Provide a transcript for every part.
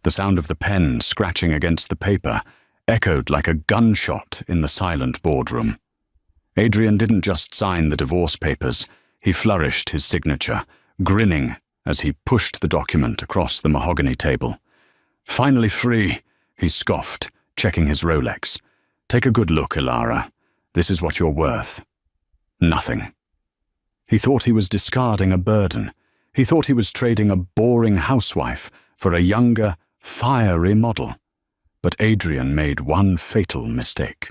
The sound of the pen scratching against the paper echoed like a gunshot in the silent boardroom. Adrian didn't just sign the divorce papers, he flourished his signature, grinning as he pushed the document across the mahogany table. "Finally free," he scoffed, checking his Rolex. "Take a good look, Ilara. This is what you're worth." Nothing. He thought he was discarding a burden. He thought he was trading a boring housewife for a younger, fiery model. But Adrian made one fatal mistake.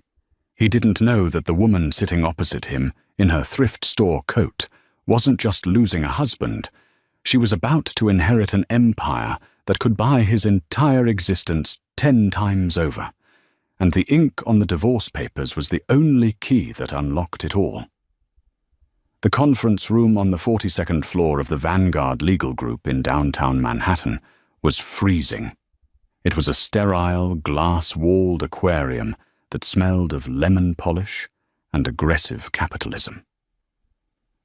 He didn't know that the woman sitting opposite him in her thrift store coat wasn't just losing a husband. She was about to inherit an empire that could buy his entire existence 10 times over. And the ink on the divorce papers was the only key that unlocked it all. The conference room on the 42nd floor of the Vanguard Legal Group in downtown Manhattan was freezing. It was a sterile, glass-walled aquarium that smelled of lemon polish and aggressive capitalism.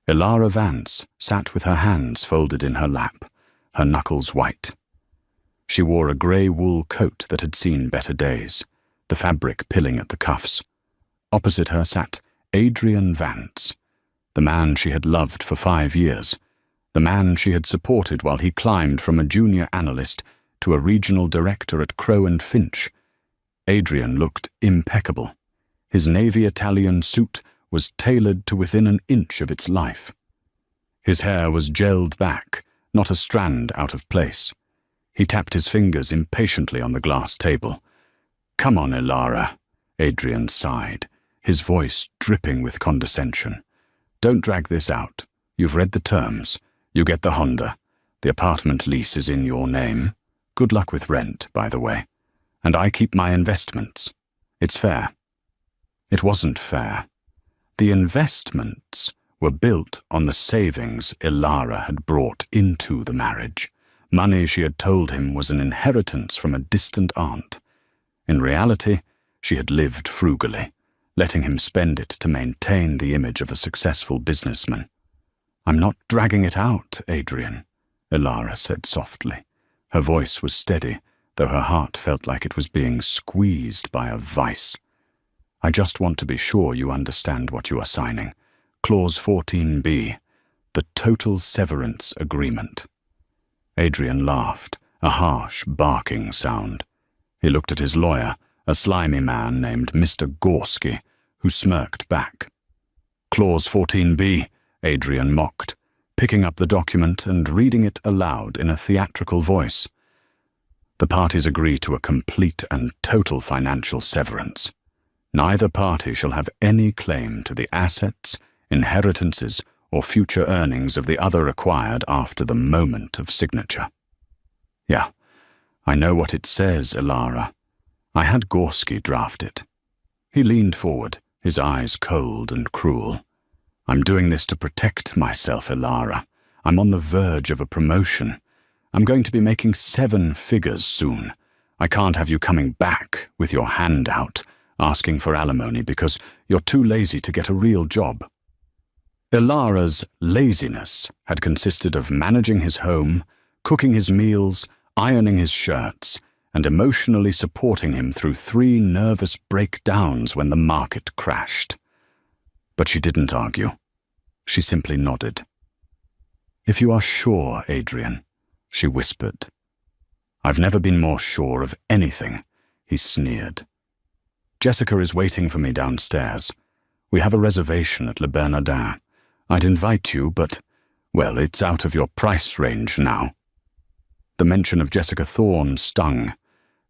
Ilara Vance sat with her hands folded in her lap, her knuckles white. She wore a grey wool coat that had seen better days, the fabric pilling at the cuffs. Opposite her sat Adrian Vance, the man she had loved for 5 years, the man she had supported while he climbed from a junior analyst to a regional director at Crowe and Finch. Adrian looked impeccable. His navy Italian suit was tailored to within an inch of its life. His hair was gelled back, not a strand out of place. He tapped his fingers impatiently on the glass table. "Come on, Ilara," Adrian sighed, his voice dripping with condescension. "Don't drag this out. You've read the terms. You get the Honda. The apartment lease is in your name. Good luck with rent, by the way. And I keep my investments. It's fair." It wasn't fair. The investments were built on the savings Ilara had brought into the marriage, money she had told him was an inheritance from a distant aunt. In reality, she had lived frugally, letting him spend it to maintain the image of a successful businessman. "I'm not dragging it out, Adrian," Ilara said softly. Her voice was steady, though her heart felt like it was being squeezed by a vice. "I just want to be sure you understand what you are signing. Clause 14b, the total severance agreement." Adrian laughed, a harsh, barking sound. He looked at his lawyer, a slimy man named Mr. Gorski, who smirked back. "Clause 14b, Adrian mocked, picking up the document and reading it aloud in a theatrical voice. "The parties agree to a complete and total financial severance. Neither party shall have any claim to the assets, inheritances, or future earnings of the other acquired after the moment of signature." "Yeah, I know what it says, Ilara. I had Gorski draft it." He leaned forward, his eyes cold and cruel. "I'm doing this to protect myself, Ilara. I'm on the verge of a promotion. I'm going to be making 7 figures soon. I can't have you coming back with your hand out, asking for alimony because you're too lazy to get a real job." Ilara's laziness had consisted of managing his home, cooking his meals, ironing his shirts, and emotionally supporting him through 3 nervous breakdowns when the market crashed. But she didn't argue. She simply nodded. "If you are sure, Adrian," she whispered. "I've never been more sure of anything," he sneered. "Jessica is waiting for me downstairs. We have a reservation at Le Bernardin. I'd invite you, but, well, it's out of your price range now." The mention of Jessica Thorne stung.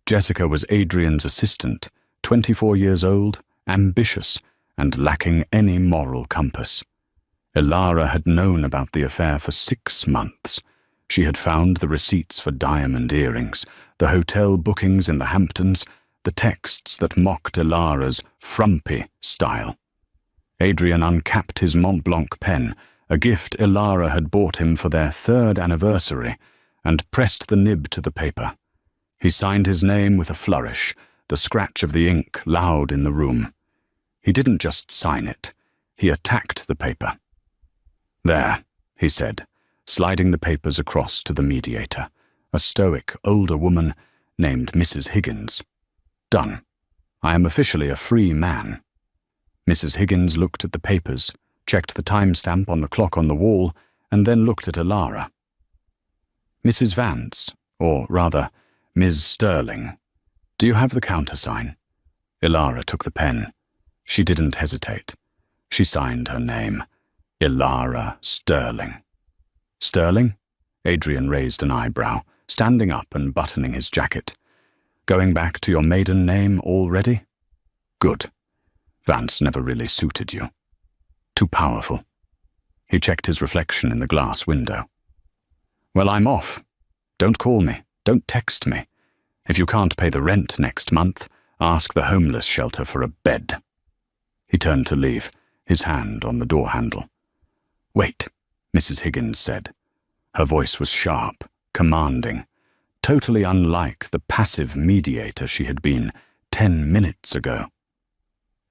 Jessica was Adrian's assistant, 24 years old, ambitious, and lacking any moral compass. Ilara had known about the affair for 6 months. She had found the receipts for diamond earrings, the hotel bookings in the Hamptons, the texts that mocked Ilara's frumpy style. Adrian uncapped his Mont Blanc pen, a gift Ilara had bought him for their 3rd anniversary, and pressed the nib to the paper. He signed his name with a flourish, the scratch of the ink loud in the room. He didn't just sign it, he attacked the paper. "There," he said, sliding the papers across to the mediator, a stoic older woman named Mrs. Higgins. Done. I am officially a free man. Mrs. Higgins looked at the papers, checked the timestamp on the clock on the wall, and then looked at Elara. Mrs. Vance, or rather, Ms. Sterling, do you have the countersign? Elara took the pen. She didn't hesitate. She signed her name, Elara Sterling. Sterling? Adrian raised an eyebrow, standing up and buttoning his jacket. Going back to your maiden name already? Good. Vance never really suited you. Too powerful. He checked his reflection in the glass window. Well, I'm off. Don't call me. Don't text me. If you can't pay the rent next month, ask the homeless shelter for a bed. He turned to leave, his hand on the door handle. Wait, Mrs. Higgins said. Her voice was sharp, commanding, totally unlike the passive mediator she had been 10 minutes ago.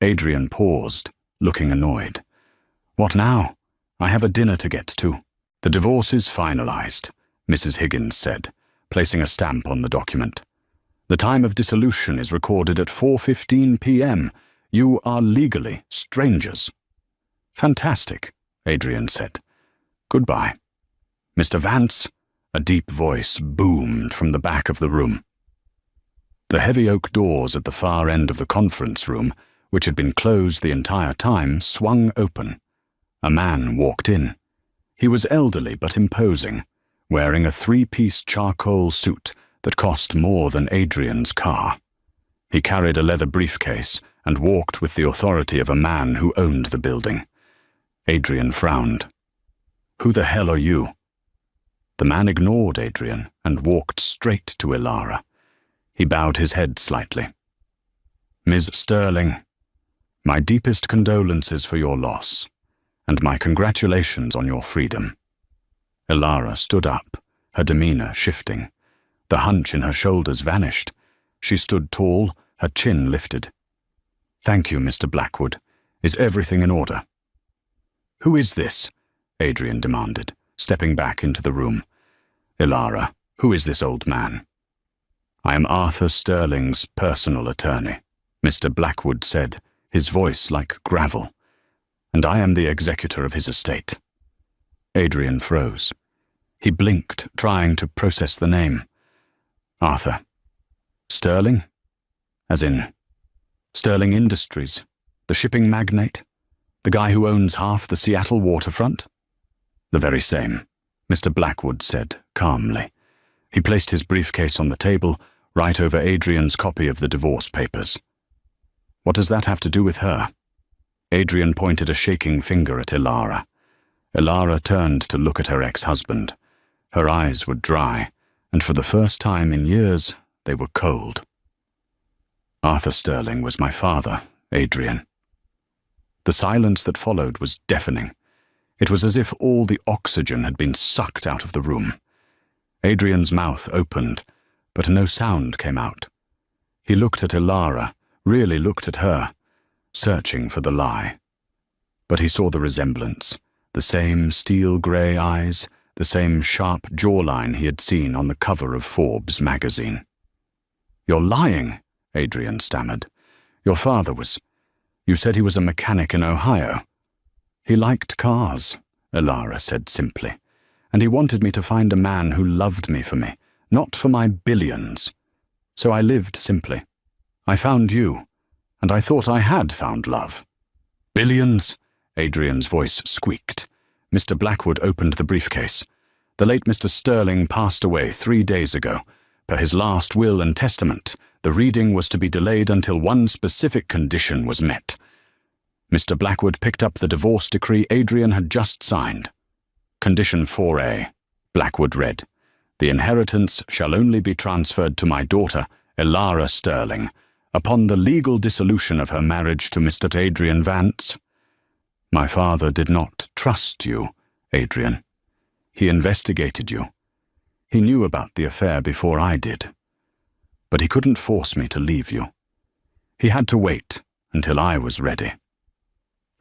Adrian paused, looking annoyed. What now? I have a dinner to get to. The divorce is finalized, Mrs. Higgins said, placing a stamp on the document. The time of dissolution is recorded at 4:15 p.m. You are legally strangers. Fantastic, Adrian said. Goodbye. Mr. Vance, a deep voice boomed from the back of the room. The heavy oak doors at the far end of the conference room, which had been closed the entire time, swung open. A man walked in. He was elderly but imposing, wearing a 3-piece charcoal suit that cost more than Adrian's car. He carried a leather briefcase and walked with the authority of a man who owned the building. Adrian frowned. Who the hell are you? The man ignored Adrian and walked straight to Elara. He bowed his head slightly. Ms. Sterling, my deepest condolences for your loss, and my congratulations on your freedom. Elara stood up, her demeanor shifting. The hunch in her shoulders vanished. She stood tall, her chin lifted. Thank you, Mr. Blackwood. Is everything in order? Who is this? Adrian demanded, stepping back into the room. Elara, who is this old man? I am Arthur Sterling's personal attorney, Mr. Blackwood said, his voice like gravel. And I am the executor of his estate. Adrian froze. He blinked, trying to process the name. Arthur. Sterling? As in, Sterling Industries, the shipping magnate, the guy who owns half the Seattle waterfront? The very same, Mr. Blackwood said, calmly. He placed his briefcase on the table, right over Adrian's copy of the divorce papers. What does that have to do with her? Adrian pointed a shaking finger at Elara. Elara turned to look at her ex-husband. Her eyes were dry, and for the first time in years, they were cold. Arthur Sterling was my father, Adrian. The silence that followed was deafening. It was as if all the oxygen had been sucked out of the room. Adrian's mouth opened, but no sound came out. He looked at Elara, really looked at her, searching for the lie. But he saw the resemblance, the same steel-grey eyes, the same sharp jawline he had seen on the cover of Forbes magazine. You're lying, Adrian stammered. Your father was... You said he was a mechanic in Ohio. He liked cars, Elara said simply, and he wanted me to find a man who loved me for me, not for my billions. So I lived simply. I found you, and I thought I had found love. Billions? Adrian's voice squeaked. Mr. Blackwood opened the briefcase. The late Mr. Sterling passed away 3 days ago. Per his last will and testament, the reading was to be delayed until one specific condition was met. Mr. Blackwood picked up the divorce decree Adrian had just signed. Condition 4A, Blackwood read, the inheritance shall only be transferred to my daughter, Elara Sterling, upon the legal dissolution of her marriage to Mr. Adrian Vance. My father did not trust you, Adrian. He investigated you. He knew about the affair before I did. But he couldn't force me to leave you. He had to wait until I was ready.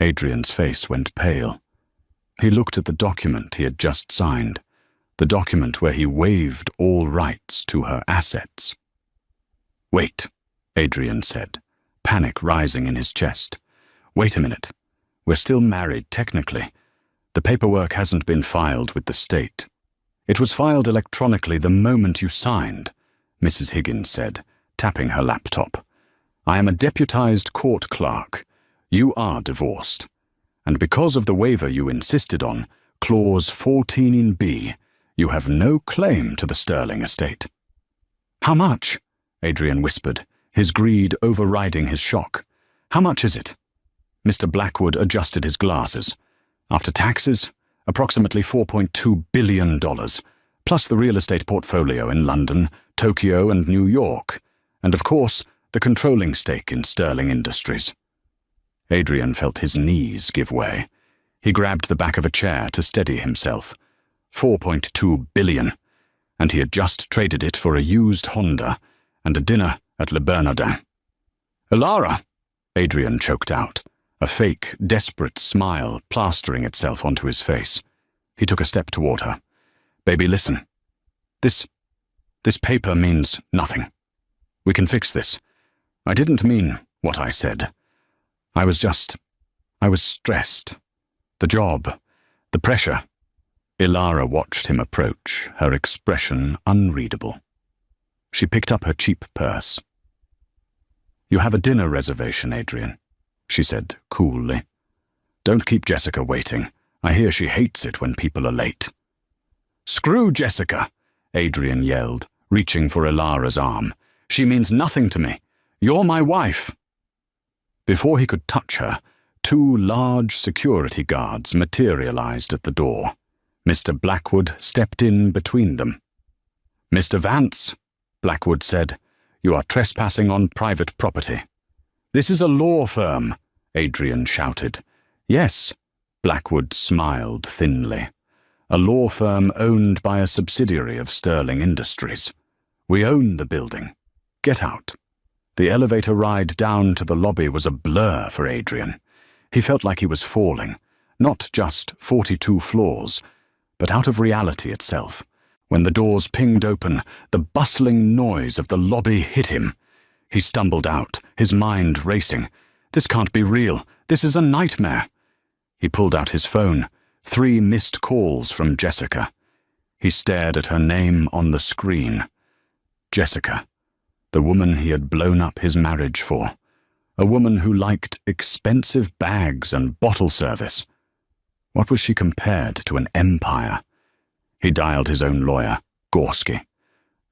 Adrian's face went pale. He looked at the document he had just signed, the document where he waived all rights to her assets. "Wait," Adrian said, panic rising in his chest. "Wait a minute. We're still married, technically. The paperwork hasn't been filed with the state." "It was filed electronically the moment you signed," Mrs. Higgins said, tapping her laptop. "I am a deputized court clerk. You are divorced. And because of the waiver you insisted on, Clause 14B, you have no claim to the Sterling estate." "How much?" Adrian whispered, his greed overriding his shock. "How much is it?" Mr. Blackwood adjusted his glasses. "After taxes, approximately $4.2 billion, plus the real estate portfolio in London, Tokyo, and New York, and of course, the controlling stake in Sterling Industries." Adrian felt his knees give way. He grabbed the back of a chair to steady himself. $4.2 billion, and he had just traded it for a used Honda and a dinner at Le Bernardin. "Ilara," Adrian choked out, a fake, desperate smile plastering itself onto his face. He took a step toward her. "Baby, listen. This paper means nothing. We can fix this. I didn't mean what I said. I was stressed. The job, the pressure." Ilara watched him approach, her expression unreadable. She picked up her cheap purse. "You have a dinner reservation, Adrian," she said coolly. "Don't keep Jessica waiting. I hear she hates it when people are late." "Screw Jessica," Adrian yelled, reaching for Ilara's arm. "She means nothing to me. You're my wife." Before he could touch her, 2 large security guards materialized at the door. Mr. Blackwood stepped in between them. "Mr. Vance," Blackwood said, "you are trespassing on private property." "This is a law firm," Adrian shouted. "Yes," Blackwood smiled thinly. "A law firm owned by a subsidiary of Sterling Industries. We own the building. Get out." The elevator ride down to the lobby was a blur for Adrian. He felt like he was falling, not just 42 floors, but out of reality itself. When the doors pinged open, the bustling noise of the lobby hit him. He stumbled out, his mind racing. "This can't be real. This is a nightmare." He pulled out his phone. 3 missed calls from Jessica. He stared at her name on the screen. Jessica, the woman he had blown up his marriage for. A woman who liked expensive bags and bottle service. What was she compared to an empire? He dialed his own lawyer, Gorski.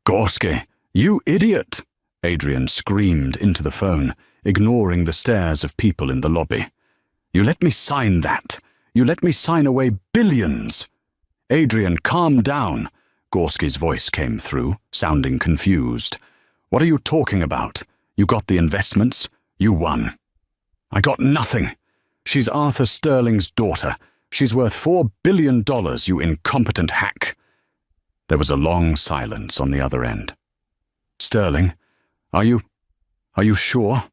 "Gorski, you idiot!" Adrian screamed into the phone, ignoring the stares of people in the lobby. "You let me sign that! You let me sign away billions!" "Adrian, calm down," Gorski's voice came through, sounding confused. "What are you talking about? You got the investments. You won." "I got nothing. She's Arthur Sterling's daughter. She's worth $4 billion, you incompetent hack." There was a long silence on the other end. "Sterling, are you sure?"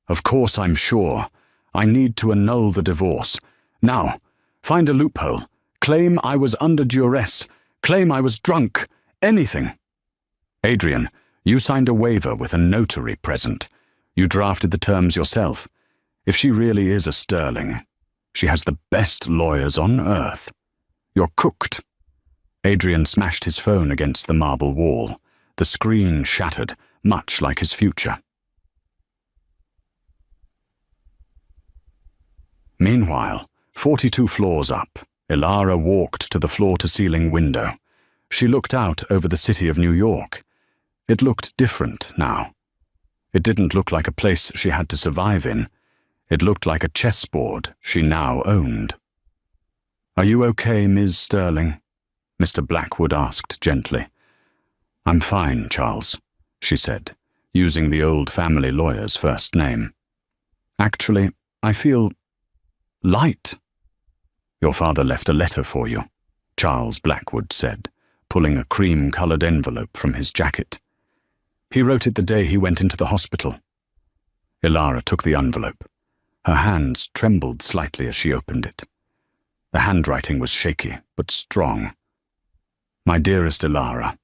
"Of course I'm sure. I need to annul the divorce. Now, find a loophole. Claim I was under duress. Claim I was drunk. Anything." "Adrian, you signed a waiver with a notary present. You drafted the terms yourself. If she really is a Sterling, she has the best lawyers on earth. You're cooked." Adrian smashed his phone against the marble wall. The screen shattered, much like his future. Meanwhile, 42 floors up, Ilara walked to the floor-to-ceiling window. She looked out over the city of New York. It looked different now. It didn't look like a place she had to survive in. It looked like a chessboard she now owned. "Are you okay, Ms. Sterling?" Mr. Blackwood asked gently. "I'm fine, Charles," she said, using the old family lawyer's first name. "Actually, I feel light." "Your father left a letter for you," Charles Blackwood said, pulling a cream-colored envelope from his jacket. "He wrote it the day he went into the hospital." Ilara took the envelope. Her hands trembled slightly as she opened it. The handwriting was shaky, but strong. "My dearest Ilara,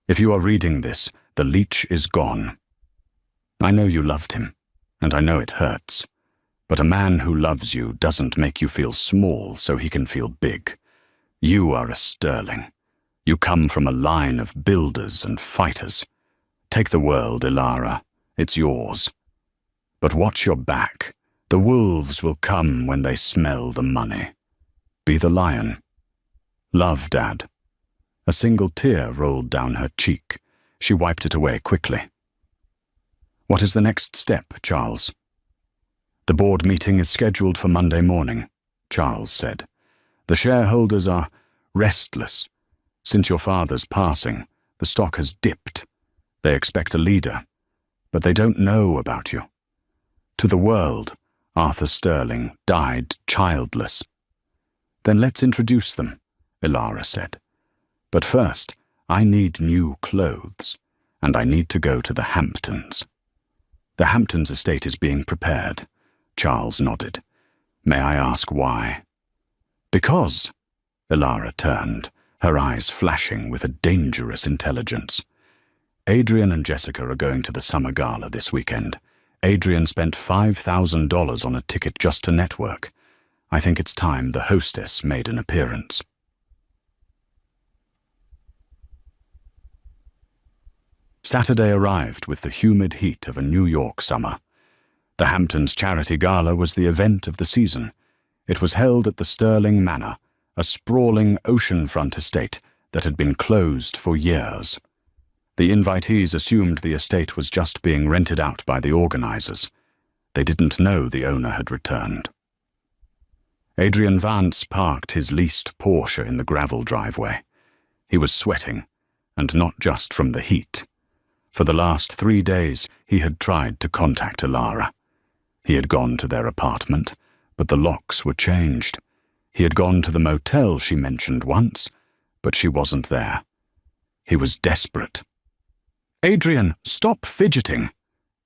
if you are reading this, The leech is gone. I know you loved him, and I know it hurts. But a man who loves you doesn't make you feel small so he can feel big. You are a Sterling. You come from a line of builders and fighters. Take the world, Ilara. It's yours. But watch your back. The wolves will come when they smell the money. Be the lion. Love, Dad. A single tear rolled down her cheek. She wiped it away quickly. What is the next step, Charles? The board meeting is scheduled for Monday morning, Charles said. The shareholders are restless. Since your father's passing, the stock has dipped. They expect a leader, but they don't know about you. To the world, Arthur Sterling died childless. Then let's introduce them, Ilara said. But first, I need new clothes, and I need to go to the Hamptons. The Hamptons estate is being prepared. Charles nodded. May I ask why? Because, Ilara turned, her eyes flashing with a dangerous intelligence. Adrian and Jessica are going to the summer gala this weekend. Adrian spent $5,000 on a ticket just to network. I think it's time the hostess made an appearance. Saturday arrived with the humid heat of a New York summer. The Hamptons Charity Gala was the event of the season. It was held at the Sterling Manor, a sprawling oceanfront estate that had been closed for years. The invitees assumed the estate was just being rented out by the organizers. They didn't know the owner had returned. Adrian Vance parked his leased Porsche in the gravel driveway. He was sweating, and not just from the heat. For the last 3 days, he had tried to contact Ilara. He had gone to their apartment, but the locks were changed. He had gone to the motel she mentioned once, but she wasn't there. He was desperate. Adrian, stop fidgeting,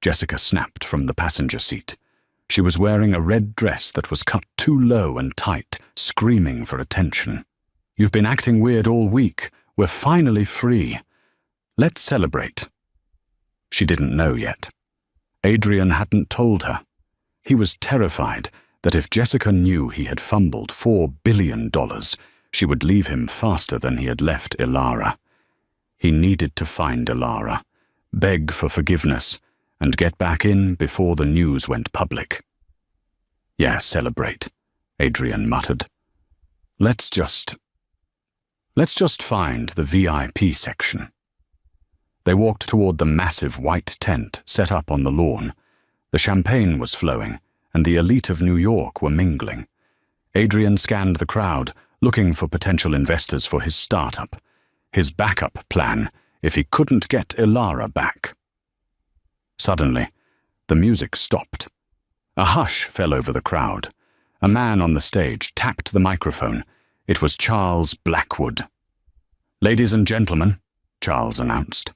Jessica snapped from the passenger seat. She was wearing a red dress that was cut too low and tight, screaming for attention. You've been acting weird all week. We're finally free. Let's celebrate. She didn't know yet. Adrian hadn't told her. He was terrified that if Jessica knew he had fumbled $4 billion, she would leave him faster than he had left Ilara. He needed to find Ilara, beg for forgiveness, and get back in before the news went public. Yeah, celebrate, Adrian muttered. Let's just find the VIP section. They walked toward the massive white tent set up on the lawn. The champagne was flowing, and the elite of New York were mingling. Adrian scanned the crowd, looking for potential investors for his startup, his backup plan if he couldn't get Ilara back. Suddenly, the music stopped. A hush fell over the crowd. A man on the stage tapped the microphone. It was Charles Blackwood. Ladies and gentlemen, Charles announced,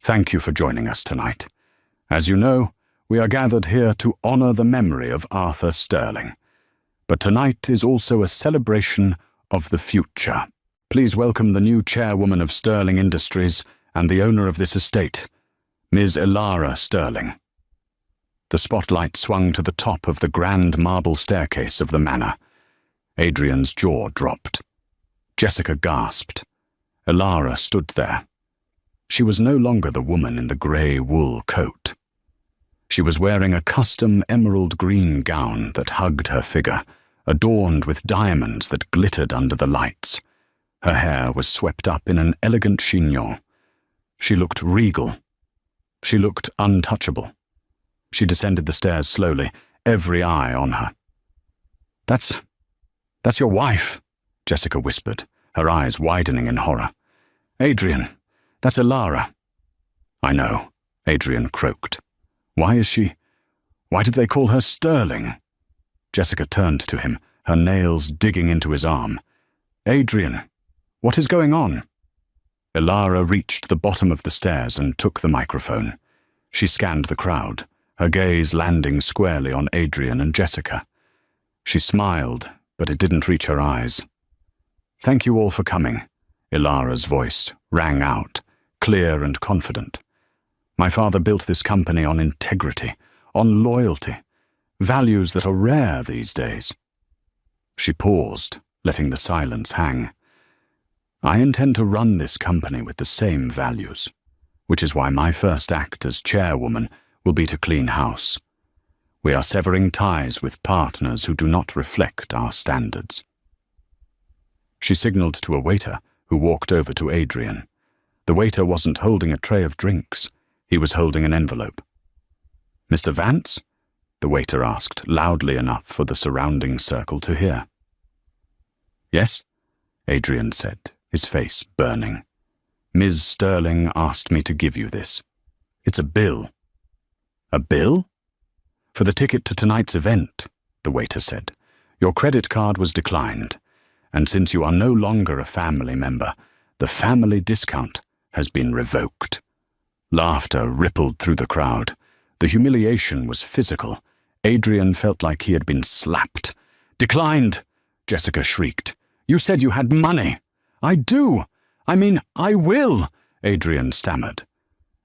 thank you for joining us tonight. As you know, we are gathered here to honor the memory of Arthur Sterling. But tonight is also a celebration of the future. Please welcome the new chairwoman of Sterling Industries and the owner of this estate, Ms. Ilara Sterling. The spotlight swung to the top of the grand marble staircase of the manor. Adrian's jaw dropped. Jessica gasped. Ilara stood there. She was no longer the woman in the grey wool coat. She was wearing a custom emerald green gown that hugged her figure, adorned with diamonds that glittered under the lights. Her hair was swept up in an elegant chignon. She looked regal. She looked untouchable. She descended the stairs slowly, every eye on her. That's your wife, Jessica whispered, her eyes widening in horror. Adrian, that's Ilara. I know, Adrian croaked. Why did they call her Sterling? Jessica turned to him, her nails digging into his arm. Adrian, what is going on? Ilara reached the bottom of the stairs and took the microphone. She scanned the crowd, her gaze landing squarely on Adrian and Jessica. She smiled, but it didn't reach her eyes. Thank you all for coming, Ilara's voice rang out, clear and confident. My father built this company on integrity, on loyalty, values that are rare these days." She paused, letting the silence hang. "I intend to run this company with the same values, which is why my first act as chairwoman will be to clean house. We are severing ties with partners who do not reflect our standards." She signaled to a waiter who walked over to Adrian. The waiter wasn't holding a tray of drinks. He was holding an envelope. "Mr. Vance?" the waiter asked, loudly enough for the surrounding circle to hear. "Yes?" Adrian said, his face burning. "Ms. Sterling asked me to give you this. It's a bill." "A bill?" "For the ticket to tonight's event," the waiter said. "Your credit card was declined, and since you are no longer a family member, the family discount has been revoked." Laughter rippled through the crowd. The humiliation was physical. Adrian felt like he had been slapped. "Declined!" Jessica shrieked. "You said you had money." "I do! I will!" Adrian stammered.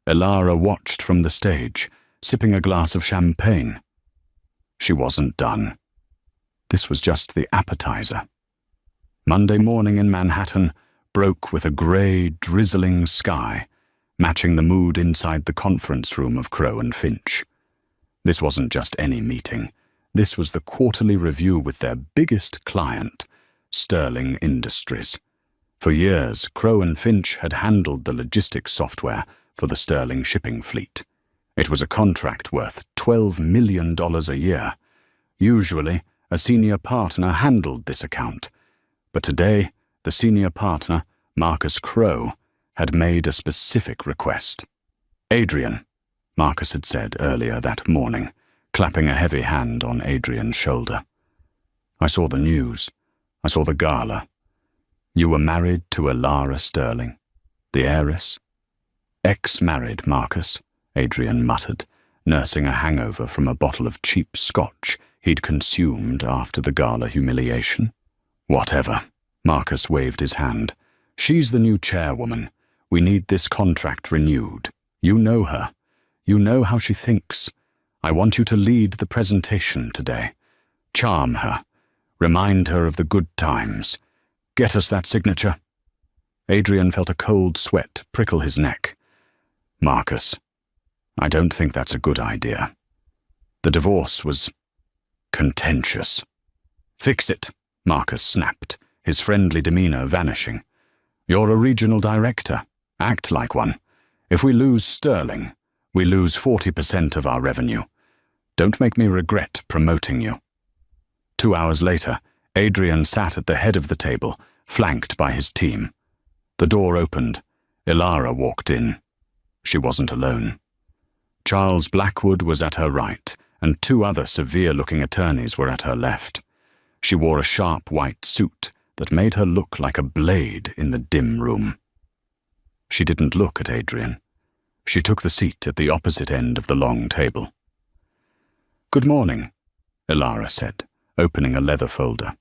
Elara watched from the stage, sipping a glass of champagne. She wasn't done. This was just the appetizer. Monday morning in Manhattan broke with a grey, drizzling sky, matching the mood inside the conference room of Crowe and Finch. This wasn't just any meeting. This was the quarterly review with their biggest client, Sterling Industries. For years, Crowe and Finch had handled the logistics software for the Sterling shipping fleet. It was a contract worth $12 million a year. Usually, a senior partner handled this account. But today, the senior partner, Marcus Crowe, had made a specific request. "Adrian," Marcus had said earlier that morning, clapping a heavy hand on Adrian's shoulder. "I saw the news. I saw the gala. You were married to Elara Sterling, the heiress." "Ex-married, Marcus," Adrian muttered, nursing a hangover from a bottle of cheap scotch he'd consumed after the gala humiliation. "Whatever," Marcus waved his hand. "She's the new chairwoman. We need this contract renewed. You know her. You know how she thinks. I want you to lead the presentation today. Charm her. Remind her of the good times. Get us that signature." Adrian felt a cold sweat prickle his neck. "Marcus, I don't think that's a good idea. The divorce was contentious." "Fix it," Marcus snapped, his friendly demeanor vanishing. "You're a regional director. Act like one. If we lose Sterling, we lose 40% of our revenue. Don't make me regret promoting you." 2 hours later, Adrian sat at the head of the table, flanked by his team. The door opened. Elara walked in. She wasn't alone. Charles Blackwood was at her right, and 2 other severe-looking attorneys were at her left. She wore a sharp white suit that made her look like a blade in the dim room. She didn't look at Adrian. She took the seat at the opposite end of the long table. "Good morning," Elara said, opening a leather folder.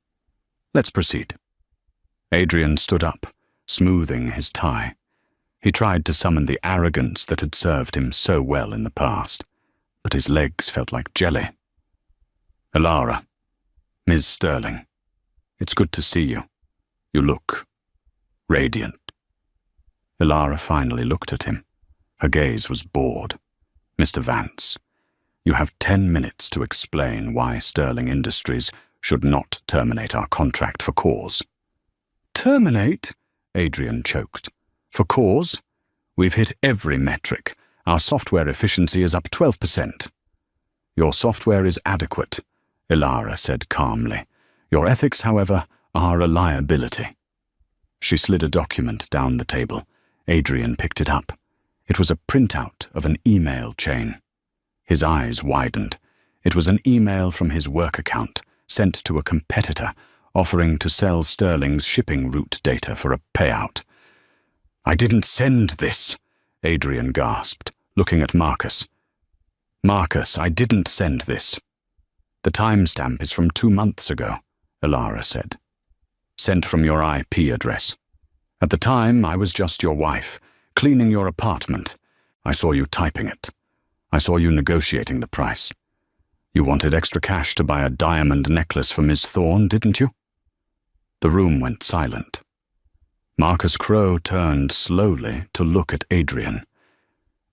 "Let's proceed." Adrian stood up, smoothing his tie. He tried to summon the arrogance that had served him so well in the past, but his legs felt like jelly. "Elara, Ms. Sterling, it's good to see you. You look radiant." Elara finally looked at him. Her gaze was bored. "Mr. Vance, you have 10 minutes to explain why Sterling Industries should not terminate our contract for cause." "Terminate?" Adrian choked. "For cause? We've hit every metric. Our software efficiency is up 12%. "Your software is adequate," Elara said calmly. "Your ethics, however, are a liability." She slid a document down the table. Adrian picked it up. It was a printout of an email chain. His eyes widened. It was an email from his work account, sent to a competitor, offering to sell Sterling's shipping route data for a payout. "I didn't send this," Adrian gasped, looking at Marcus. "Marcus, I didn't send this." "The timestamp is from 2 months ago," Elara said. "Sent from your IP address. At the time, I was just your wife, cleaning your apartment. I saw you typing it. I saw you negotiating the price. You wanted extra cash to buy a diamond necklace for Miss Thorne, didn't you?" The room went silent. Marcus Crowe turned slowly to look at Adrian.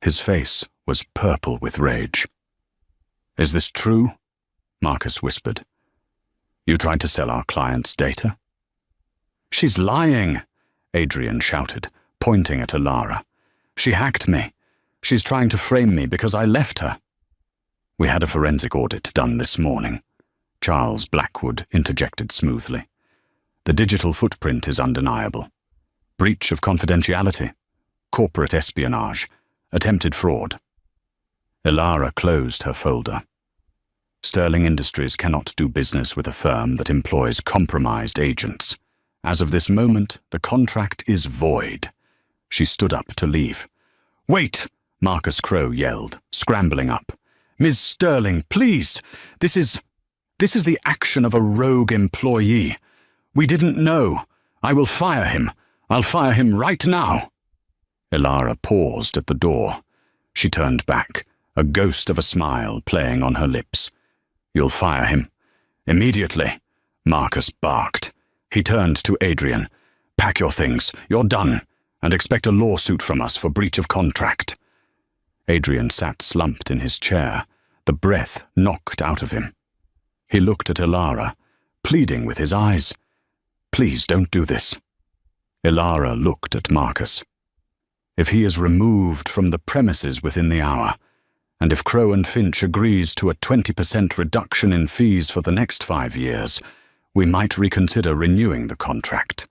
His face was purple with rage. "Is this true?" Marcus whispered. "You tried to sell our client's data?" "She's lying," Adrian shouted, pointing at Alara. "She hacked me. She's trying to frame me because I left her." "We had a forensic audit done this morning," Charles Blackwood interjected smoothly. "The digital footprint is undeniable. Breach of confidentiality, corporate espionage, attempted fraud." Alara closed her folder. "Sterling Industries cannot do business with a firm that employs compromised agents. As of this moment, the contract is void." She stood up to leave. "Wait!" Marcus Crowe yelled, scrambling up. "Ms. Sterling, please! This is the action of a rogue employee. We didn't know. I will fire him. I'll fire him right now." Alara paused at the door. She turned back, a ghost of a smile playing on her lips. "You'll fire him. Immediately," Marcus barked. He turned to Adrian. "Pack your things. You're done. And expect a lawsuit from us for breach of contract." Adrian sat slumped in his chair, the breath knocked out of him. He looked at Alara, pleading with his eyes. "Please don't do this." Alara looked at Marcus. "If he is removed from the premises within the hour, and if Crowe and Finch agrees to a 20% reduction in fees for the next 5 years, we might reconsider renewing the contract."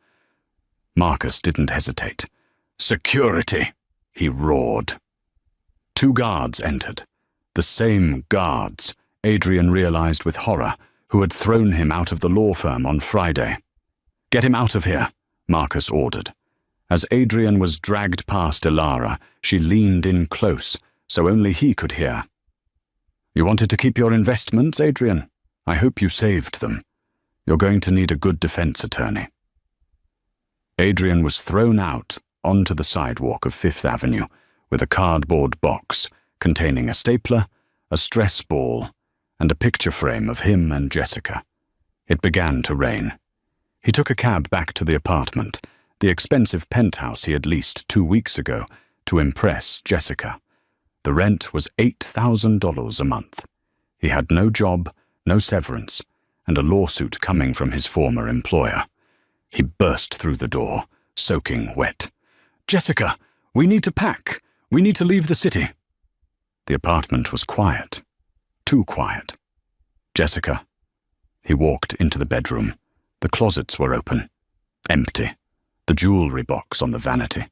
Marcus didn't hesitate. "Security!" he roared. 2 guards entered. The same guards, Adrian realized with horror, who had thrown him out of the law firm on Friday. "Get him out of here," Marcus ordered. As Adrian was dragged past Alara, she leaned in close, so only he could hear. "You wanted to keep your investments, Adrian? I hope you saved them. You're going to need a good defense attorney." Adrian was thrown out onto the sidewalk of Fifth Avenue with a cardboard box containing a stapler, a stress ball, and a picture frame of him and Jessica. It began to rain. He took a cab back to the apartment, the expensive penthouse he had leased 2 weeks ago, to impress Jessica. The rent was $8,000 a month. He had no job, no severance, and a lawsuit coming from his former employer. He burst through the door, soaking wet. "Jessica, we need to pack. We need to leave the city." The apartment was quiet. Too quiet. "Jessica." He walked into the bedroom. The closets were open. Empty. The jewelry box on the vanity.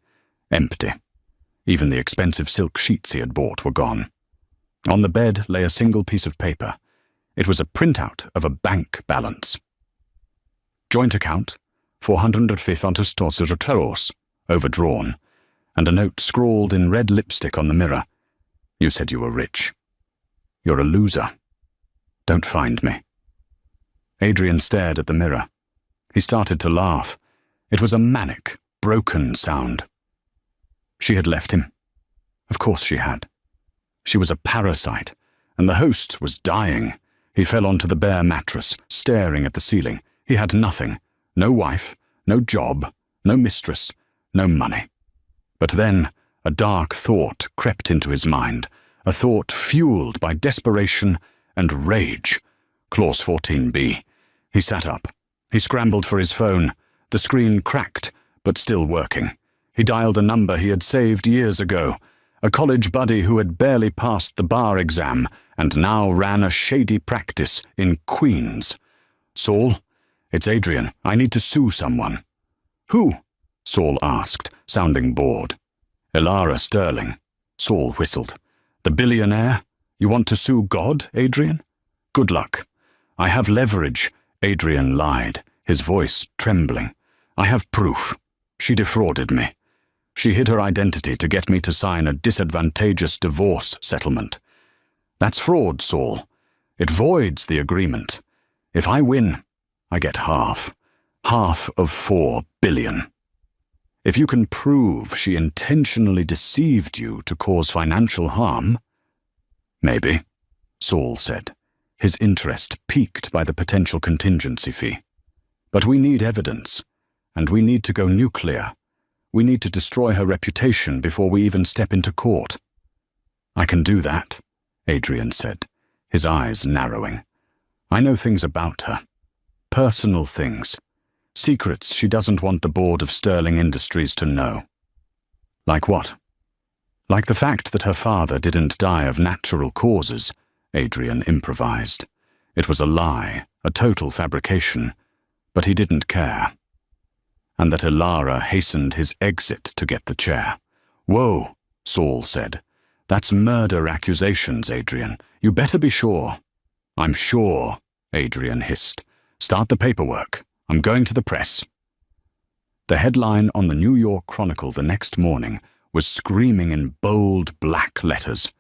Empty. Even the expensive silk sheets he had bought were gone. On the bed lay a single piece of paper. It was a printout of a bank balance. Joint account, 450 euros, overdrawn, and a note scrawled in red lipstick on the mirror. "You said you were rich. You're a loser. Don't find me." Adrian stared at the mirror. He started to laugh. It was a manic, broken sound. She had left him. Of course she had. She was a parasite, and the host was dying. He fell onto the bare mattress, staring at the ceiling. He had nothing. No wife, no job, no mistress, no money. But then a dark thought crept into his mind, a thought fueled by desperation and rage. Clause 14b. He sat up. He scrambled for his phone. The screen cracked, but still working. He dialed a number he had saved years ago, a college buddy who had barely passed the bar exam and now ran a shady practice in Queens. "Saul, it's Adrian. I need to sue someone." "Who?" Saul asked, sounding bored. "Alara Sterling." Saul whistled. "The billionaire? You want to sue God, Adrian? Good luck." "I have leverage," Adrian lied, his voice trembling. "I have proof. She defrauded me. She hid her identity to get me to sign a disadvantageous divorce settlement. That's fraud, Saul. It voids the agreement. If I win, I get half. Half of 4 billion. If you can prove she intentionally deceived you to cause financial harm—" "Maybe," Saul said, his interest piqued by the potential contingency fee. "But we need evidence, and we need to go nuclear. We need to destroy her reputation before we even step into court." "I can do that," Adrian said, his eyes narrowing. "I know things about her. Personal things. Secrets she doesn't want the board of Sterling Industries to know." "Like what?" "Like the fact that her father didn't die of natural causes," Adrian improvised. "It was a lie, a total fabrication, but he didn't care. And that Ilara hastened his exit to get the chair." "Whoa," Saul said. "That's murder accusations, Adrian. You better be sure." "I'm sure," Adrian hissed. "Start the paperwork. I'm going to the press." The headline on the New York Chronicle the next morning was screaming in bold black letters.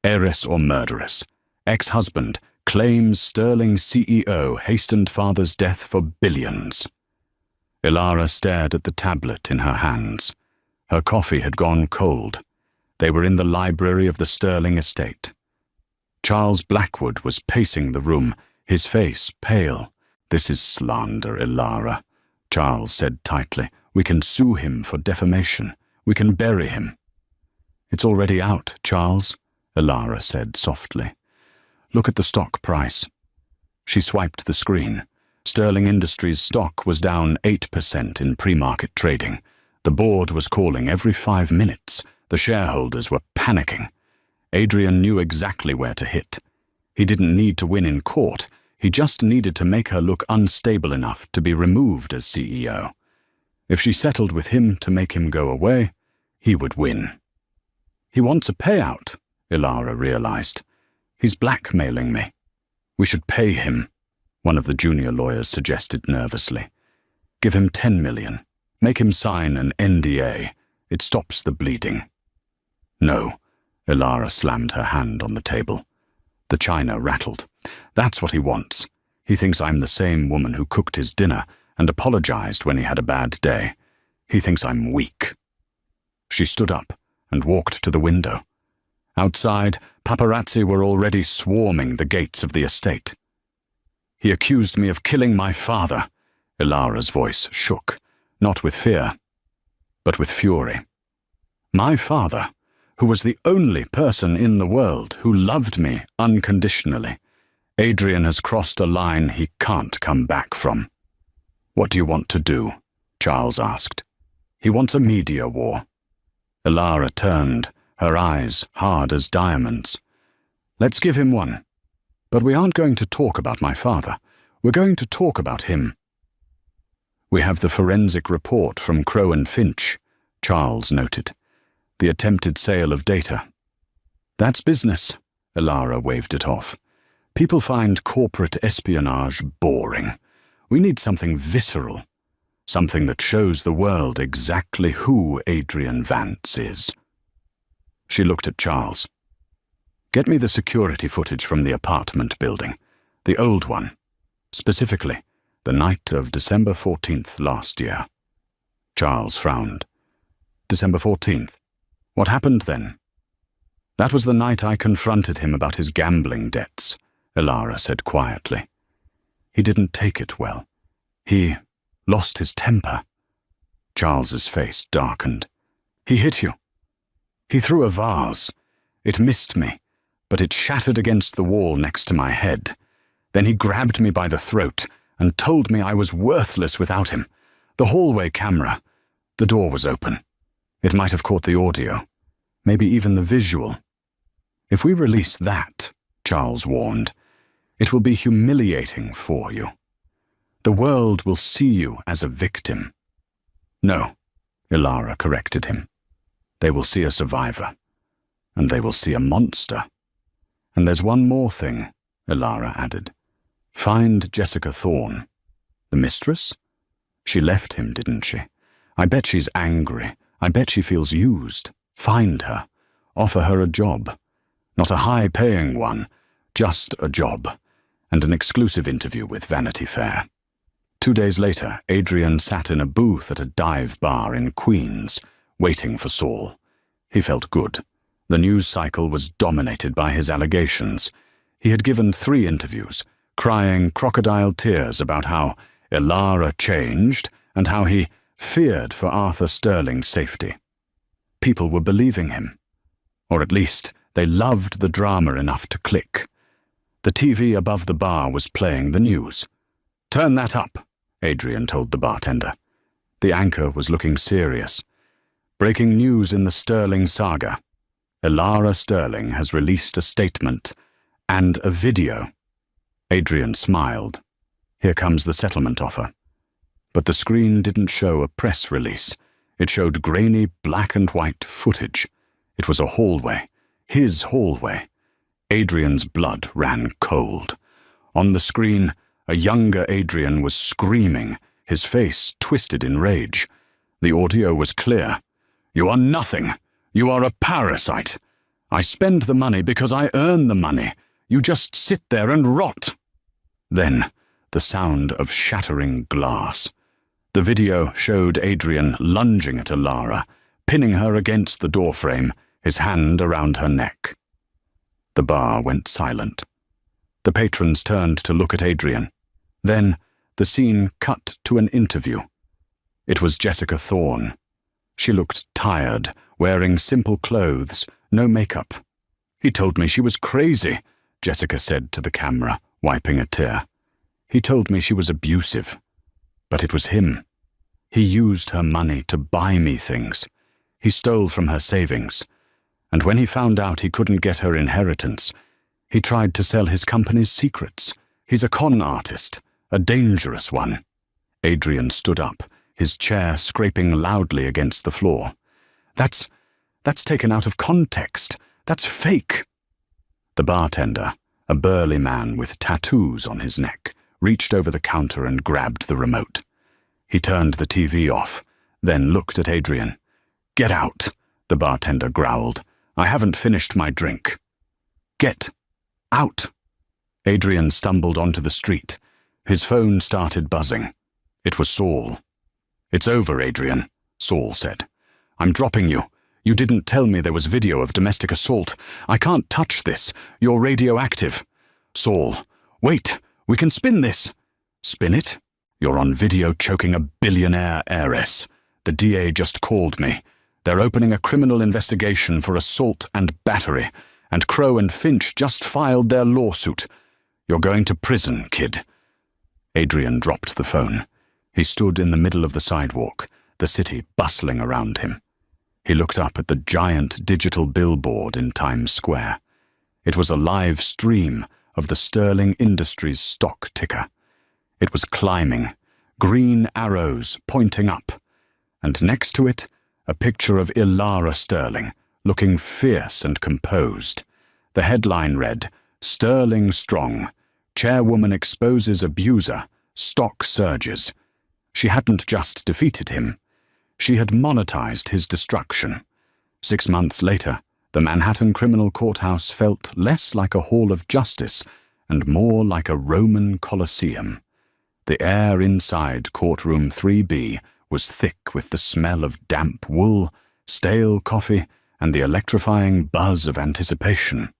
"Heiress or murderess. Ex-husband claims Sterling CEO hastened father's death for billions." Ilara stared at the tablet in her hands. Her coffee had gone cold. They were in the library of the Sterling estate. Charles Blackwood was pacing the room, his face pale. "This is slander, Ilara," Charles said tightly. "We can sue him for defamation. We can bury him." "It's already out, Charles," Ilara said softly. "Look at the stock price." She swiped the screen. Sterling Industries stock was down 8% in pre-market trading. The board was calling every 5 minutes. The shareholders were panicking. Adrian knew exactly where to hit. He didn't need to win in court. He just needed to make her look unstable enough to be removed as CEO. If she settled with him to make him go away, he would win. "He wants a payout," Ilara realized. "He's blackmailing me." "We should pay him," one of the junior lawyers suggested nervously. "Give him 10 million. Make him sign an NDA. It stops the bleeding." "No," Ilara slammed her hand on the table. The china rattled. "That's what he wants. He thinks I'm the same woman who cooked his dinner and apologized when he had a bad day. He thinks I'm weak." She stood up and walked to the window. Outside, paparazzi were already swarming the gates of the estate. "He accused me of killing my father." Ilara's voice shook, not with fear, but with fury. "My father, who was the only person in the world who loved me unconditionally. Adrian has crossed a line he can't come back from." "What do you want to do?" Charles asked. "He wants a media war." Ilara turned, her eyes hard as diamonds. "Let's give him one. But we aren't going to talk about my father. We're going to talk about him." "We have the forensic report from Crow and Finch," Charles noted. "The attempted sale of data." "That's business," Ilara waved it off. "People find corporate espionage boring. We need something visceral, something that shows the world exactly who Adrian Vance is." She looked at Charles. "Get me the security footage from the apartment building, the old one, specifically the night of December 14th last year." Charles frowned. "December 14th? What happened then?" "That was the night I confronted him about his gambling debts," Ilara said quietly. "He didn't take it well. He lost his temper." Charles's face darkened. "He hit you?" "He threw a vase. It missed me, but it shattered against the wall next to my head. Then he grabbed me by the throat and told me I was worthless without him. The hallway camera. The door was open. It might have caught the audio, maybe even the visual. If we release that," Charles warned, "it will be humiliating for you. The world will see you as a victim." "No," Ilara corrected him. "They will see a survivor, and they will see a monster. And there's one more thing," Ilara added. "Find Jessica Thorne." "The mistress? She left him, didn't she? I bet she's angry. I bet she feels used. Find her. Offer her a job. Not a high-paying one, just a job, and an exclusive interview with Vanity Fair." 2 days later, Adrian sat in a booth at a dive bar in Queens, waiting for Saul. He felt good. The news cycle was dominated by his allegations. He had given 3 interviews, crying crocodile tears about how Ilara changed and how he feared for Arthur Sterling's safety. People were believing him. Or at least, they loved the drama enough to click. The TV above the bar was playing the news. "Turn that up," Adrian told the bartender. The anchor was looking serious. "Breaking news in the Sterling saga. Ilara Sterling has released a statement and a video." Adrian smiled. Here comes the settlement offer. But the screen didn't show a press release. It showed grainy black and white footage. It was a hallway. His hallway. Adrian's blood ran cold. On the screen, a younger Adrian was screaming, his face twisted in rage. The audio was clear. "You are nothing. You are a parasite. I spend the money because I earn the money. You just sit there and rot." Then, the sound of shattering glass. The video showed Adrian lunging at Ilara, pinning her against the doorframe, his hand around her neck. The bar went silent. The patrons turned to look at Adrian. Then, the scene cut to an interview. It was Jessica Thorne. She looked tired, wearing simple clothes, no makeup. "He told me she was crazy," Jessica said to the camera, wiping a tear. "He told me she was abusive. But it was him. He used her money to buy me things. He stole from her savings. And when he found out he couldn't get her inheritance, he tried to sell his company's secrets. He's a con artist, a dangerous one." Adrian stood up, his chair scraping loudly against the floor. That's taken out of context. That's fake." The bartender, a burly man with tattoos on his neck, reached over the counter and grabbed the remote. He turned the TV off, then looked at Adrian. "Get out," the bartender growled. "I haven't finished my drink." "Get out." Adrian stumbled onto the street. His phone started buzzing. It was Saul. "It's over, Adrian," Saul said. "I'm dropping you. You didn't tell me there was video of domestic assault. I can't touch this. You're radioactive." "Saul, wait. We can spin this." "Spin it? You're on video choking a billionaire heiress. The DA just called me. They're opening a criminal investigation for assault and battery, and Crow and Finch just filed their lawsuit. You're going to prison, kid." Adrian dropped the phone. He stood in the middle of the sidewalk, the city bustling around him. He looked up at the giant digital billboard in Times Square. It was a live stream of the Sterling Industries stock ticker. It was climbing, green arrows pointing up, and next to it, a picture of Ilara Sterling, looking fierce and composed. The headline read, "Sterling Strong. Chairwoman exposes abuser. Stock surges." She hadn't just defeated him. She had monetized his destruction. 6 months later, the Manhattan Criminal Courthouse felt less like a hall of justice and more like a Roman Colosseum. The air inside courtroom 3B was thick with the smell of damp wool, stale coffee, and the electrifying buzz of anticipation.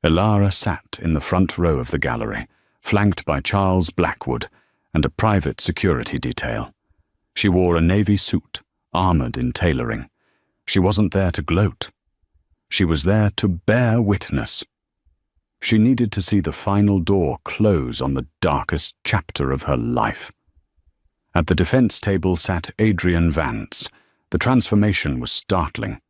Ilara sat in the front row of the gallery, flanked by Charles Blackwood and a private security detail. She wore a navy suit, armored in tailoring. She wasn't there to gloat. She was there to bear witness. She needed to see the final door close on the darkest chapter of her life. At the defense table sat Adrian Vance. The transformation was startling.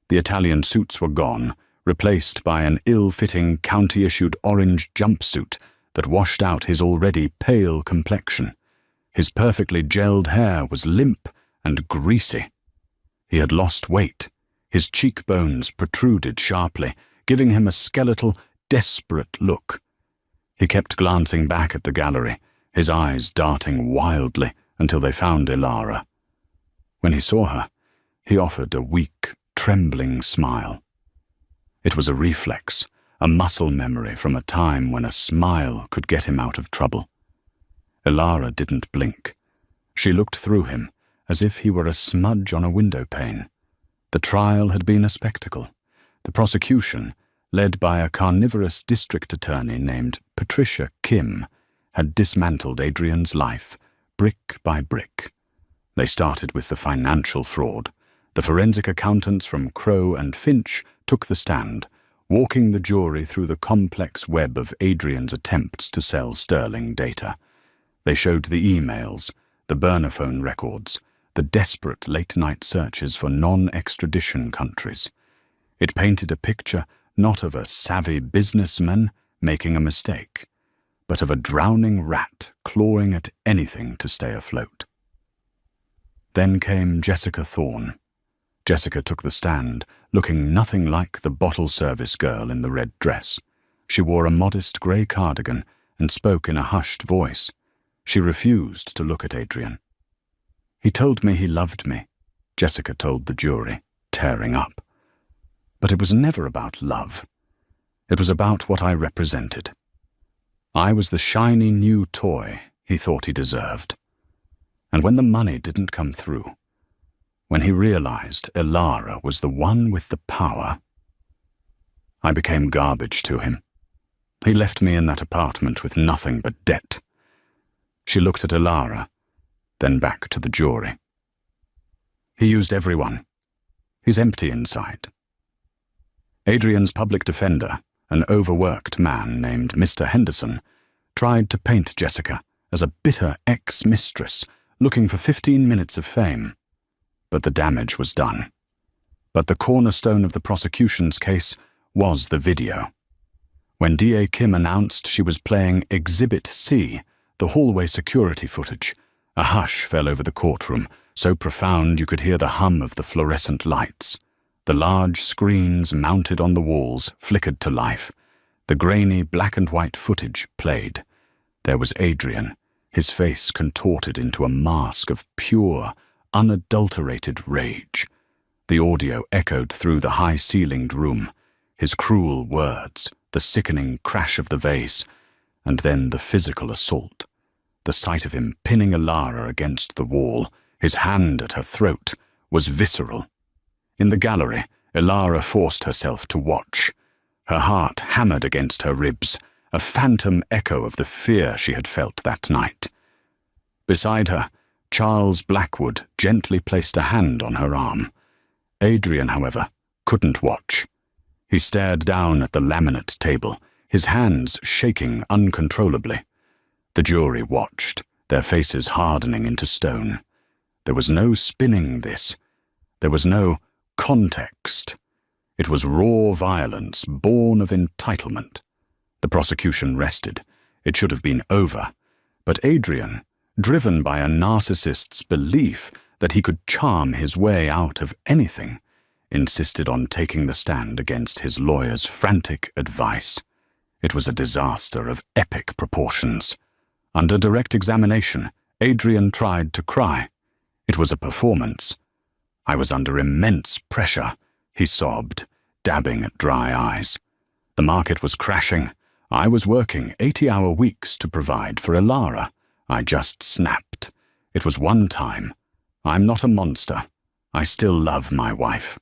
The Italian suits were gone, replaced by an ill-fitting county-issued orange jumpsuit that washed out his already pale complexion. His perfectly gelled hair was limp and greasy. He had lost weight. His cheekbones protruded sharply, giving him a skeletal, desperate look. He kept glancing back at the gallery, his eyes darting wildly until they found Ilara. When he saw her, he offered a weak, trembling smile. It was a reflex, a muscle memory from a time when a smile could get him out of trouble. Ilara didn't blink. She looked through him, as if he were a smudge on a window pane. The trial had been a spectacle. The prosecution, led by a carnivorous district attorney named Patricia Kim, had dismantled Adrian's life, brick by brick. They started with the financial fraud. The forensic accountants from Crowe and Finch took the stand, walking the jury through the complex web of Adrian's attempts to sell sterling data. They showed the emails, the burner phone records, the desperate late-night searches for non-extradition countries. It painted a picture not of a savvy businessman making a mistake, but of a drowning rat clawing at anything to stay afloat. Then came Jessica Thorne. Jessica took the stand, looking nothing like the bottle service girl in the red dress. She wore a modest grey cardigan and spoke in a hushed voice. She refused to look at Adrian. "He told me he loved me," Jessica told the jury, tearing up. But it was never about love. It was about what I represented. I was the shiny new toy he thought he deserved. And when the money didn't come through, when he realized Ilara was the one with the power, I became garbage to him. He left me in that apartment with nothing but debt. She looked at Ilara, then back to the jury. He used everyone. He's empty inside. Adrian's public defender, an overworked man named Mr. Henderson, tried to paint Jessica as a bitter ex-mistress looking for 15 minutes of fame. But the damage was done. But the cornerstone of the prosecution's case was the video. When D.A. Kim announced she was playing Exhibit C, the hallway security footage, a hush fell over the courtroom, so profound you could hear the hum of the fluorescent lights. The large screens mounted on the walls flickered to life. The grainy black and white footage played. There was Adrian, his face contorted into a mask of pure, unadulterated rage. The audio echoed through the high-ceilinged room, his cruel words, the sickening crash of the vase, and then the physical assault. The sight of him pinning Ilara against the wall, his hand at her throat, was visceral. In the gallery, Ilara forced herself to watch. Her heart hammered against her ribs, a phantom echo of the fear she had felt that night. Beside her, Charles Blackwood gently placed a hand on her arm. Adrian, however, couldn't watch. He stared down at the laminate table, his hands shaking uncontrollably. The jury watched, their faces hardening into stone. There was no spinning this. There was no context. It was raw violence born of entitlement. The prosecution rested. It should have been over. But Adrian, driven by a narcissist's belief that he could charm his way out of anything, insisted on taking the stand against his lawyer's frantic advice. It was a disaster of epic proportions. Under direct examination, Adrian tried to cry. It was a performance. "I was under immense pressure," he sobbed, dabbing at dry eyes. "The market was crashing. I was working 80-hour weeks to provide for Ilara. I just snapped. It was one time. I'm not a monster. I still love my wife."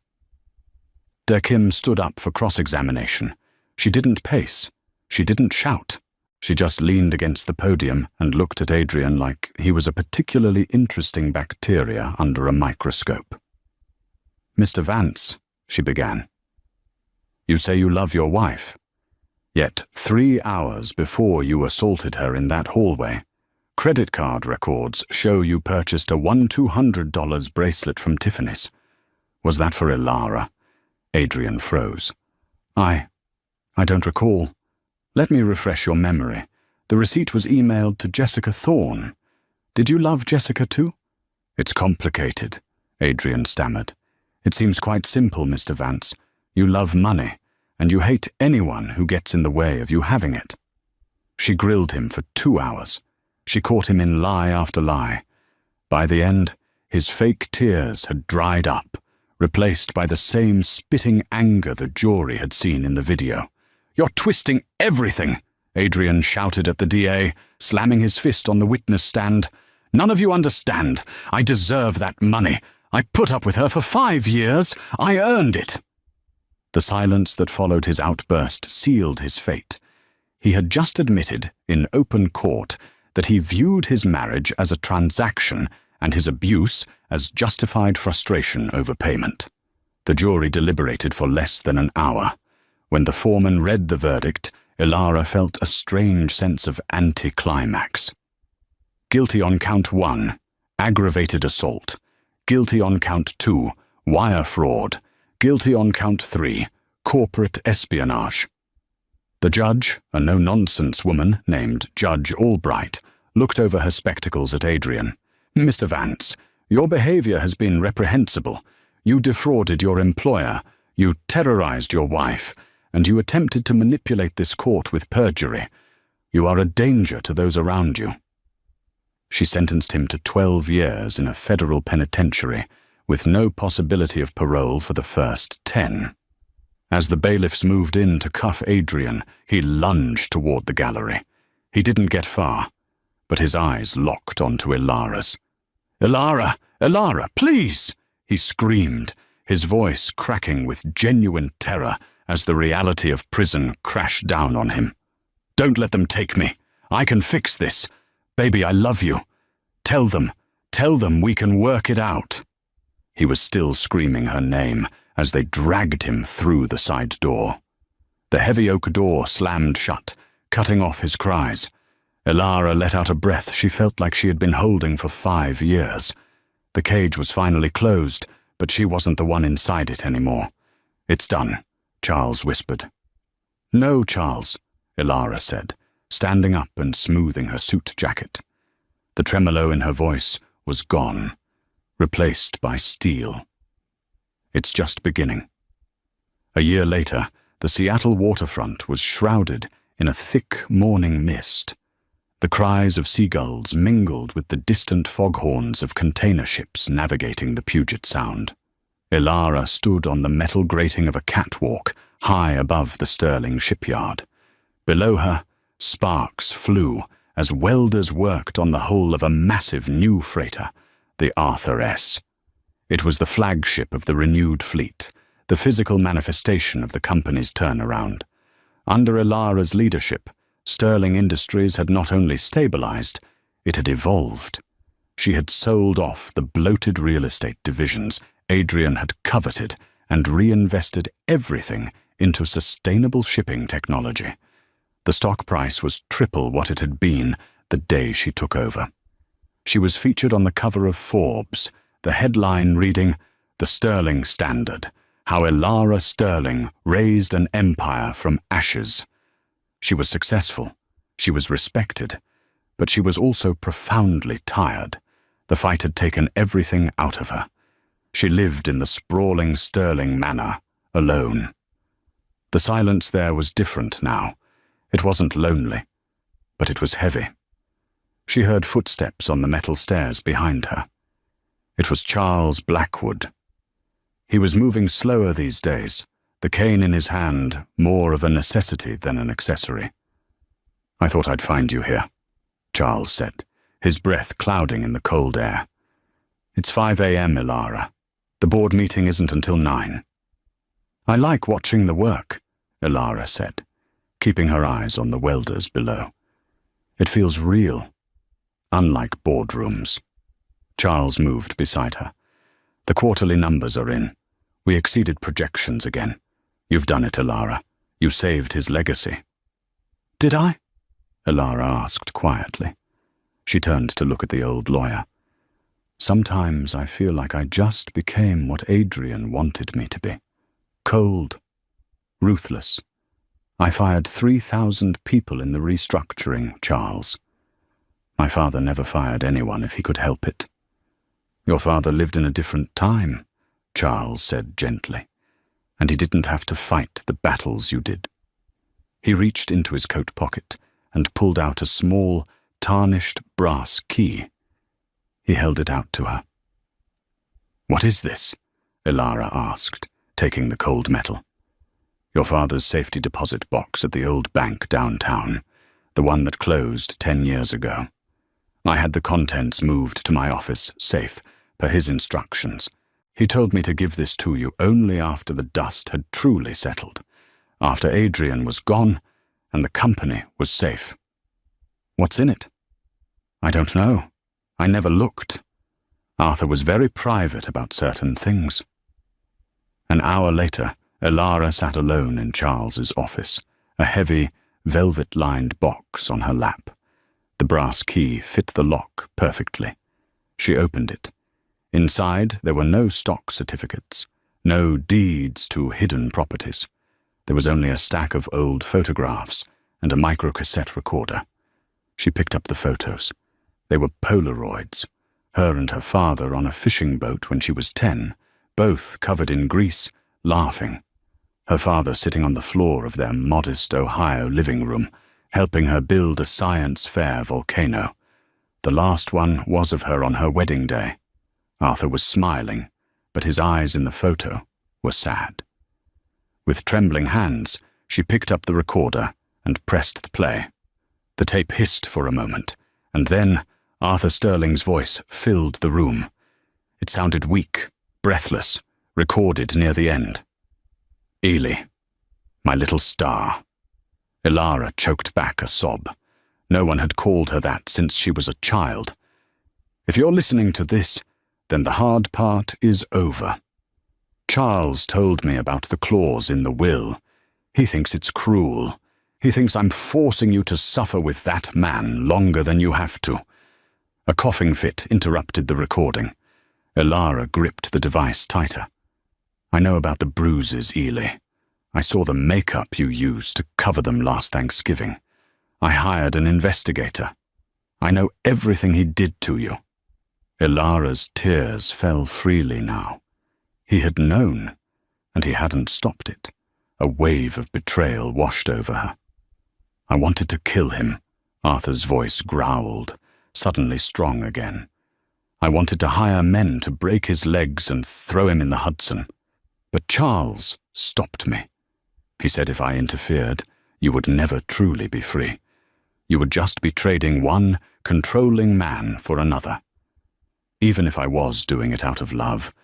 D.A. Kim stood up for cross-examination. She didn't pace. She didn't shout. She just leaned against the podium and looked at Adrian like he was a particularly interesting bacteria under a microscope. "Mr. Vance," she began, "you say you love your wife. Yet 3 hours before you assaulted her in that hallway, credit card records show you purchased a $1,200 bracelet from Tiffany's. Was that for Ilara?" Adrian froze. I don't recall. Let me refresh your memory. The receipt was emailed to Jessica Thorne. Did you love Jessica too?" "It's complicated," Adrian stammered. "It seems quite simple, Mr. Vance. You love money, and you hate anyone who gets in the way of you having it." She grilled him for 2 hours. She caught him in lie after lie. By the end, his fake tears had dried up, replaced by the same spitting anger the jury had seen in the video. "You're twisting everything," Adrian shouted at the DA, slamming his fist on the witness stand. "None of you understand. I deserve that money. I put up with her for 5 years. I earned it." The silence that followed his outburst sealed his fate. He had just admitted, in open court, that he viewed his marriage as a transaction and his abuse as justified frustration over payment. The jury deliberated for less than an hour. When the foreman read the verdict, Ilara felt a strange sense of anticlimax. Guilty on count 1, aggravated assault. Guilty on count 2, wire fraud. Guilty on count 3, corporate espionage. The judge, a no-nonsense woman named Judge Albright, looked over her spectacles at Adrian. "Mr. Vance, your behavior has been reprehensible. You defrauded your employer, you terrorized your wife, and you attempted to manipulate this court with perjury. You are a danger to those around you." She sentenced him to 12 years in a federal penitentiary, with no possibility of parole for the first 10. As the bailiffs moved in to cuff Adrian, he lunged toward the gallery. He didn't get far, but his eyes locked onto Ilara's. "Ilara! Ilara, please!" he screamed, his voice cracking with genuine terror as the reality of prison crashed down on him. "Don't let them take me. I can fix this. Baby, I love you. Tell them we can work it out." He was still screaming her name as they dragged him through the side door. The heavy oak door slammed shut, cutting off his cries. Ilara let out a breath she felt like she had been holding for 5 years. The cage was finally closed, but she wasn't the one inside it anymore. "It's done," Charles whispered. "No, Charles," Ilara said, standing up and smoothing her suit jacket. The tremolo in her voice was gone, replaced by steel. "It's just beginning." A year later, the Seattle waterfront was shrouded in a thick morning mist. The cries of seagulls mingled with the distant foghorns of container ships navigating the Puget Sound. Ilara stood on the metal grating of a catwalk high above the Sterling shipyard. Below her, sparks flew as welders worked on the hull of a massive new freighter, the Arthur S. It was the flagship of the renewed fleet, the physical manifestation of the company's turnaround. Under Ilara's leadership, Sterling Industries had not only stabilized, it had evolved. She had sold off the bloated real estate divisions Adrian had coveted and reinvested everything into sustainable shipping technology. The stock price was triple what it had been the day she took over. She was featured on the cover of Forbes, the headline reading, "The Sterling Standard, How Ilara Sterling Raised an Empire from Ashes." She was successful, she was respected, but she was also profoundly tired. The fight had taken everything out of her. She lived in the sprawling Sterling manor, alone. The silence there was different now. It wasn't lonely, but it was heavy. She heard footsteps on the metal stairs behind her. It was Charles Blackwood. He was moving slower these days, the cane in his hand more of a necessity than an accessory. "I thought I'd find you here," Charles said, his breath clouding in the cold air. "It's 5 a.m., Ilara. The board meeting isn't until 9. "I like watching the work," Ilara said, keeping her eyes on the welders below. "It feels real, unlike boardrooms." Charles moved beside her. "The quarterly numbers are in. We exceeded projections again. You've done it, Ilara. You saved his legacy." "Did I?" Ilara asked quietly. She turned to look at the old lawyer. "Sometimes I feel like I just became what Adrian wanted me to be. Cold, ruthless. I fired 3,000 people in the restructuring, Charles. My father never fired anyone if he could help it." "Your father lived in a different time," Charles said gently, "and he didn't have to fight the battles you did." He reached into his coat pocket and pulled out a small, tarnished brass key. He held it out to her. "What is this?" Ilara asked, taking the cold metal. "Your father's safety deposit box at the old bank downtown. the one that closed 10 years ago. I had the contents moved to my office, safe, per his instructions. He told me to give this to you only after the dust had truly settled, after Adrian was gone and the company was safe. What's in it? I don't know. I never looked. Arthur was very private about certain things. An hour later, Elara sat alone in Charles's office, a heavy, velvet-lined box on her lap. The brass key fit the lock perfectly. She opened it. Inside, there were no stock certificates, no deeds to hidden properties. There was only a stack of old photographs and a microcassette recorder. She picked up the photos. They were Polaroids, her and her father on a fishing boat when she was 10, both covered in grease, laughing. Her father sitting on the floor of their modest Ohio living room, helping her build a science fair volcano. The last one was of her on her wedding day. Arthur was smiling, but his eyes in the photo were sad. With trembling hands, she picked up the recorder and pressed play. The tape hissed for a moment, and then Arthur Sterling's voice filled the room. It sounded weak, breathless, recorded near the end. Ely, my little star. Elara choked back a sob. No one had called her that since she was a child. If you're listening to this, then the hard part is over. Charles told me about the clause in the will. He thinks it's cruel. He thinks I'm forcing you to suffer with that man longer than you have to. A coughing fit interrupted the recording. Elara gripped the device tighter. I know about the bruises, Ely. I saw the makeup you used to cover them last Thanksgiving. I hired an investigator. I know everything he did to you. Elara's tears fell freely now. He had known, and he hadn't stopped it. A wave of betrayal washed over her. I wanted to kill him, Arthur's voice growled, suddenly strong again. I wanted to hire men to break his legs and throw him in the Hudson. But Charles stopped me. He said if I interfered, you would never truly be free. You would just be trading one controlling man for another. Even if I was doing it out of love,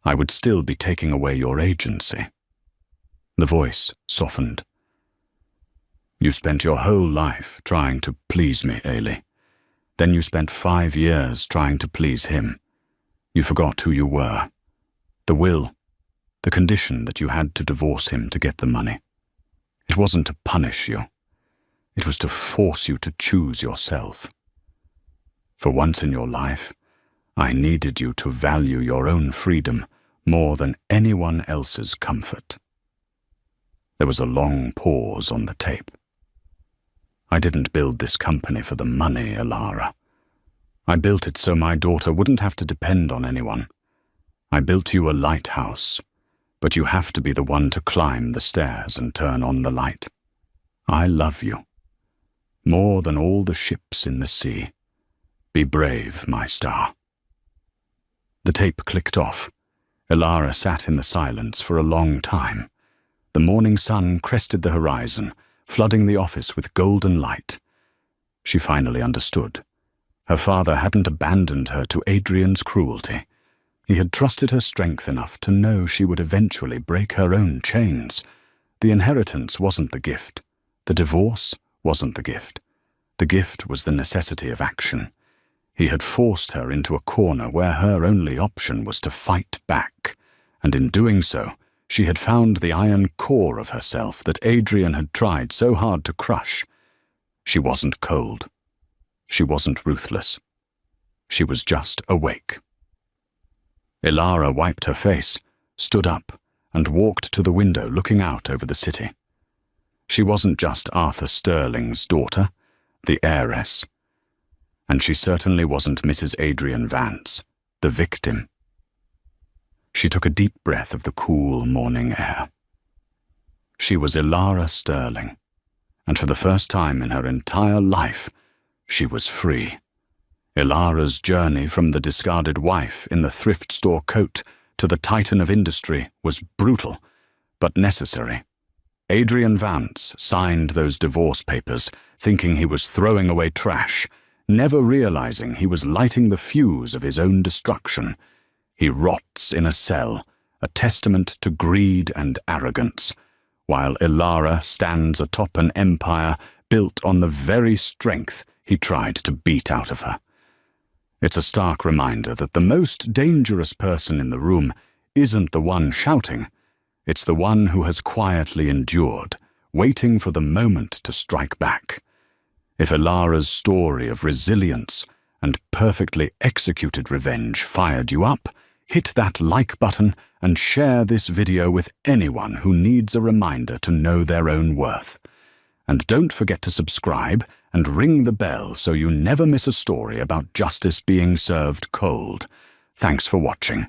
I would still be taking away your agency. The voice softened. You spent your whole life trying to please me, Ely. Then you spent 5 years trying to please him. You forgot who you were. The will, the condition that you had to divorce him to get the money. It wasn't to punish you. It was to force you to choose yourself. For once in your life, I needed you to value your own freedom more than anyone else's comfort. There was a long pause on the tape. I didn't build this company for the money, Elara. I built it so my daughter wouldn't have to depend on anyone. I built you a lighthouse, but you have to be the one to climb the stairs and turn on the light. I love you, more than all the ships in the sea. Be brave, my star. The tape clicked off. Elara sat in the silence for a long time. The morning sun crested the horizon, flooding the office with golden light. She finally understood. Her father hadn't abandoned her to Adrian's cruelty. He had trusted her strength enough to know she would eventually break her own chains. The inheritance wasn't the gift. The divorce wasn't the gift. The gift was the necessity of action. He had forced her into a corner where her only option was to fight back, and in doing so, she had found the iron core of herself that Adrian had tried so hard to crush. She wasn't cold. She wasn't ruthless. She was just awake. Elara wiped her face, stood up, and walked to the window looking out over the city. She wasn't just Arthur Sterling's daughter, the heiress. And she certainly wasn't Mrs. Adrian Vance, the victim. She took a deep breath of the cool morning air. She was Elara Sterling, and for the first time in her entire life, she was free. Elara's journey from the discarded wife in the thrift store coat to the titan of industry was brutal, but necessary. Adrian Vance signed those divorce papers, thinking he was throwing away trash, never realizing he was lighting the fuse of his own destruction. He rots in a cell, a testament to greed and arrogance, while Ilara stands atop an empire built on the very strength he tried to beat out of her. It's a stark reminder that the most dangerous person in the room isn't the one shouting. It's the one who has quietly endured, waiting for the moment to strike back. If Ilara's story of resilience and perfectly executed revenge fired you up, hit that like button and share this video with anyone who needs a reminder to know their own worth. And don't forget to subscribe and ring the bell so you never miss a story about justice being served cold. Thanks for watching.